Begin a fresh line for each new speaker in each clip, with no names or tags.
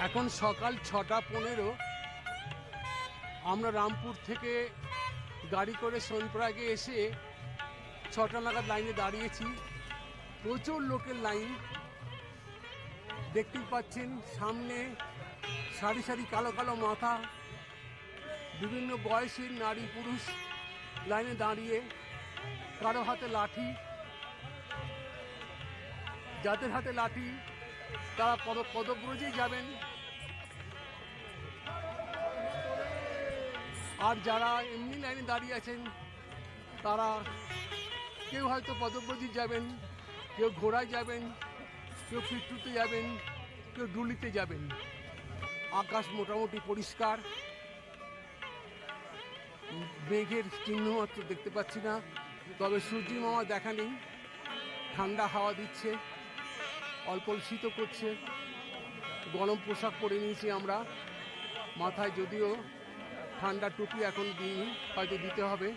এখন সকাল 6:15। আমরা রামপুর থেকে গাড়ি করে সোনপ্রয়াগে এসে 6টা নাগাদ লাইনে দাঁড়িয়েছি। প্রচুর লোকের লাইন দেখতেই পাচ্ছেন। সামনে সারি সারি কালো কালো মাথা, বিভিন্ন বয়সী নারী পুরুষ লাইনে দাঁড়িয়ে, কারো হাতে লাঠি। যাদের হাতে লাঠি তারা পদব্রজেই যাবেন, আর যারা এমনি লাইনে দাঁড়িয়ে আছেন তারা কেউ হয়তো পদব্রজে যাবেন, কেউ ঘোড়ায় যাবেন, কেউ পিট্টুতে যাবেন, কেউ ডুলিতে যাবেন। আকাশ মোটামুটি পরিষ্কার, মেঘের চিহ্ন মাত্র দেখতে পাচ্ছি না, তবে সূর্যি মামা দেখা নেই। ঠান্ডা হাওয়া দিচ্ছে, অল্প শীতও করছে। গরম পোশাক পরে নিয়েছি আমরা, মাথায় যদিও ঠান্ডা টুপি এখন দিইনি, হয়তো দিতে হবে।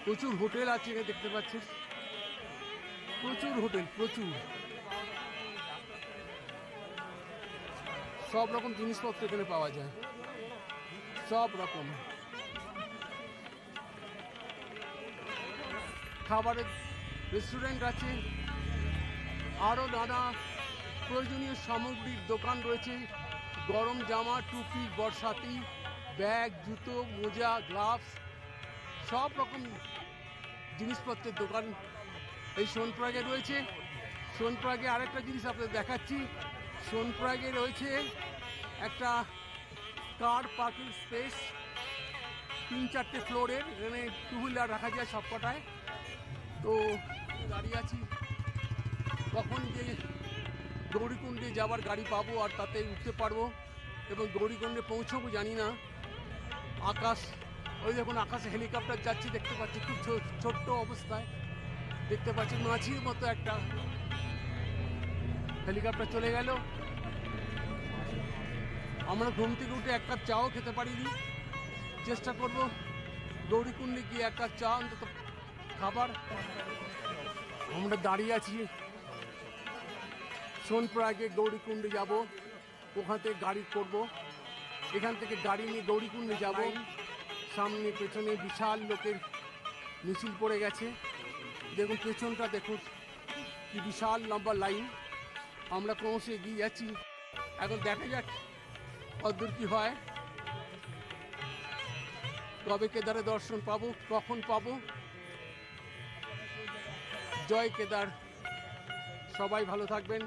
প্রচুর হোটেল আছে এখানে দেখতে পাচ্ছেন, প্রচুর হোটেল, প্রচুর সব রকম জিনিসপত্র এখানে পাওয়া যায়, সব রকম খাবারের রেস্টুরেন্ট আছে, আরও নানা প্রয়োজনীয় সামগ্রীর দোকান রয়েছে। গরম জামা, টুপি, বর্ষাতি, ব্যাগ, জুতো, মোজা, গ্লাভস, সব রকম জিনিসপত্রের দোকান এই সোনপ্রয়াগে রয়েছে। সোনপ্রয়াগে আরেকটা জিনিস আপনাদের দেখাচ্ছি। সোনপ্রয়াগে রয়েছে একটা কার পার্কিং স্পেস, 3-4টে ফ্লোরের। এখানে টু হুইলার রাখা যায় সব কটায়। তো দাঁড়িয়ে আছি কখন যে গৌরীকুণ্ডে যাবার গাড়ি পাবো আর তাতে উঠতে পারবো এবং গৌরীকুণ্ডে পৌঁছবো জানি না। আকাশ, ওই দেখুন আকাশে হেলিকপ্টার যাচ্ছে দেখতে পাচ্ছি, খুব ছোট্ট অবস্থায় দেখতে পাচ্ছি, মাছির মতো একটা হেলিকপ্টার চলে গেল। আমরা ঘুম থেকে উঠে এক কাপ চাও খেতে পারিনি, চেষ্টা করব গৌরীকুণ্ডে গিয়ে এক কাপ চা অন্তত খাবার। আমরা দাঁড়িয়ে আছি সোনপ্রয়াগে, গৌরীকুণ্ডে যাব, ওখান থেকে গাড়ি করব, এখান থেকে গাড়ি নিয়ে গৌরীকুণ্ডে যাব। সামনে পেছনে বিশাল লোকের মিছিল পড়ে গেছে, দেখুন পেছনটা দেখুন কি বিশাল লম্বা লাইন। আমরা ক্রমশ এগিয়ে যাচ্ছি, এখন দেখা যাক কতদূর কি হয়, কবে কেদারে দর্শন পাবো, কখন পাবো। জয় কেদার, সবাই ভালো থাকবেন।